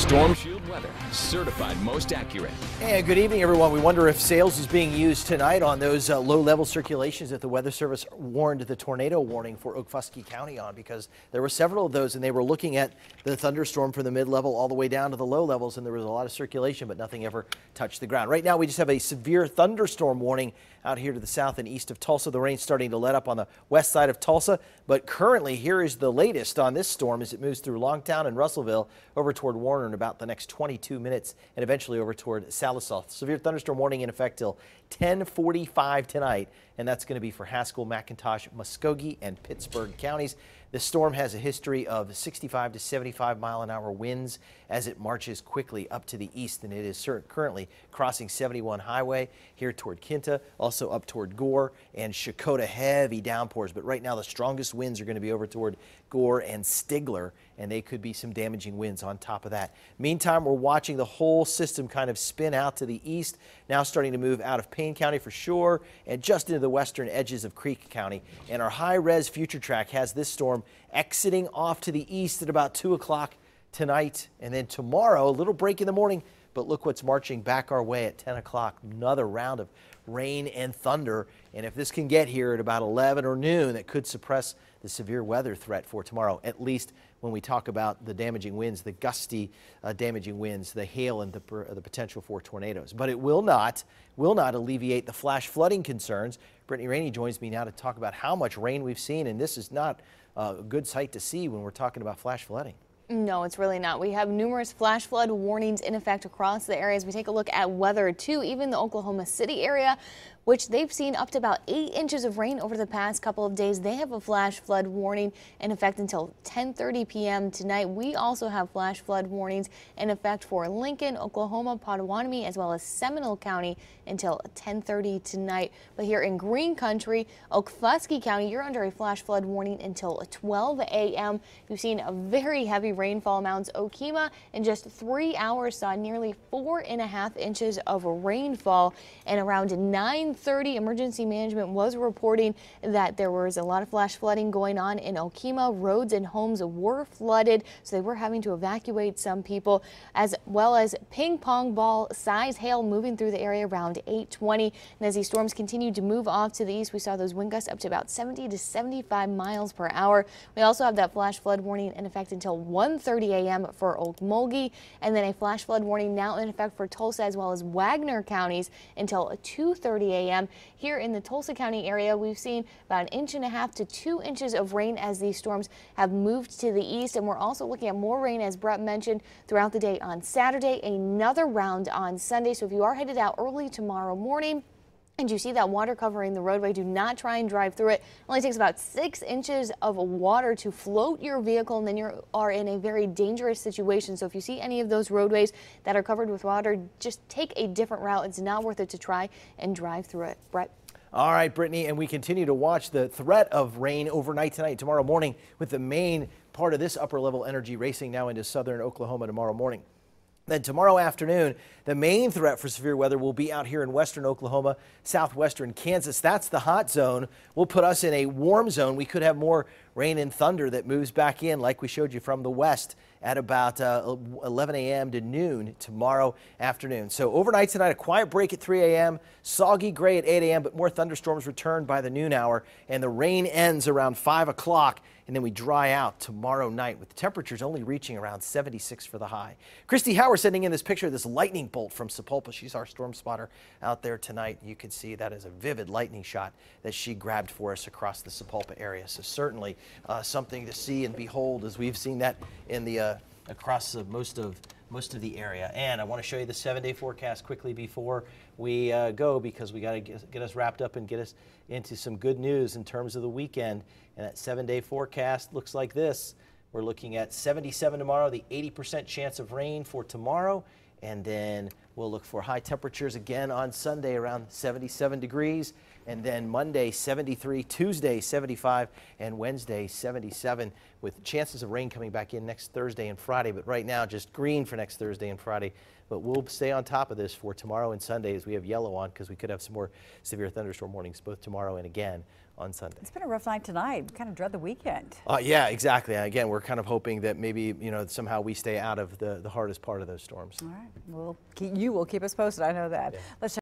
Storm Shield weather, certified most accurate. And good evening, everyone. We wonder if sails is being used tonight on those low-level circulations that the Weather Service warned the tornado warning for Okfuskee County on, because there were several of those, and they were looking at the thunderstorm from the mid-level all the way down to the low levels, and there was a lot of circulation, but nothing ever touched the ground. Right now, we just have a severe thunderstorm warning out here to the south and east of Tulsa. The rain's starting to let up on the west side of Tulsa, but currently here is the latest on this storm as it moves through Longtown and Russellville over toward Warner in about the next 22 minutes and eventually over toward Salisaw. Severe thunderstorm warning in effect till 10:45 tonight, and that's going to be for Haskell, McIntosh, Muskogee, and Pittsburgh counties. The storm has a history of 65 to 75 mile-an-hour winds as it marches quickly up to the east, and it is currently crossing 71 Highway here toward Kinta, also up toward Gore and Shakota. Heavy downpours, but right now the strongest winds are going to be over toward Gore and Stigler, and they could be some damaging winds on top of that. Meantime, we're watching the whole system kind of spin out to the east, now starting to move out of Payne County for sure and just into the western edges of Creek County. And our high-res future track has this storm exiting off to the east at about 2 o'clock tonight, and then tomorrow a little break in the morning, but look what's marching back our way at 10 o'clock. Another round of rain and thunder, and if this can get here at about 11 or noon, that could suppress the severe weather threat for tomorrow, at least when we talk about the damaging winds, the gusty damaging winds, the hail, and the potential for tornadoes. But it will not alleviate the flash flooding concerns. Brittany Rainey joins me now to talk about how much rain we've seen, and this is not a good sight to see when we're talking about flash flooding. No, it's really not. We have numerous flash flood warnings in effect across the areas. We take a look at weather too, even the Oklahoma City area, which they've seen up to about 8 inches of rain over the past couple of days. They have a flash flood warning in effect until 10:30 p.m. tonight. We also have flash flood warnings in effect for Lincoln, Oklahoma, Potawatomi, as well as Seminole County until 10:30 tonight. But here in Green Country, Okfuskee County, you're under a flash flood warning until 12 a.m. You've seen a very heavy rainfall amounts. Okemah in just 3 hours saw nearly 4.5 inches of rainfall, and around 9:30 emergency management was reporting that there was a lot of flash flooding going on in Okemah. Roads and homes were flooded, so they were having to evacuate some people, as well as ping pong ball size hail moving through the area around 8:20. And as these storms continued to move off to the east, we saw those wind gusts up to about 70 to 75 miles per hour. We also have that flash flood warning in effect until 1:30 a.m. for Okmulgee, and then a flash flood warning now in effect for Tulsa as well as Wagner counties until 2:30 a.m. Here in the Tulsa County area, we've seen about 1.5 to 2 inches of rain as these storms have moved to the east, and we're also looking at more rain, as Brett mentioned, throughout the day on Saturday, another round on Sunday. So if you are headed out early tomorrow morning and you see that water covering the roadway, do not try and drive through it. It only takes about 6 inches of water to float your vehicle, and then you are in a very dangerous situation. So if you see any of those roadways that are covered with water, just take a different route. It's not worth it to try and drive through it. Brett? All right, Brittany, and we continue to watch the threat of rain overnight tonight, tomorrow morning, with the main part of this upper level energy racing now into southern Oklahoma tomorrow morning. Then tomorrow afternoon, the main threat for severe weather will be out here in western Oklahoma, southwestern Kansas. That's the hot zone. Will put us in a warm zone. We could have more rain and thunder that moves back in, like we showed you from the west, at about 11 a.m. to noon tomorrow afternoon. So overnight tonight, a quiet break at 3 a.m., soggy gray at 8 a.m., but more thunderstorms return by the noon hour, and the rain ends around 5 o'clock. And then we dry out tomorrow night with the temperatures only reaching around 76 for the high. Christy Howard sending in this picture of this lightning bolt from Sapulpa. She's our storm spotter out there tonight. You can see that is a vivid lightning shot that she grabbed for us across the Sapulpa area. So certainly something to see and behold, as we've seen that in the across most of the area. And I want to show you the 7-day forecast quickly before we go, because we got to get us wrapped up and get us into some good news in terms of the weekend. And that 7-day forecast looks like this. We're looking at 77 tomorrow, the 80% chance of rain for tomorrow. And then we'll look for high temperatures again on Sunday around 77 degrees. And then Monday 73, Tuesday 75, and Wednesday 77, with chances of rain coming back in next Thursday and Friday. But right now just green for next Thursday and Friday. But we'll stay on top of this for tomorrow and Sunday as we have yellow on, because we could have some more severe thunderstorm warnings both tomorrow and again on Sunday. It's been a rough night tonight. Kind of dread the weekend. Yeah, exactly. Again, we're kind of hoping that maybe, somehow we stay out of the hardest part of those storms. All right. You will keep us posted. I know that. Yeah. Let's check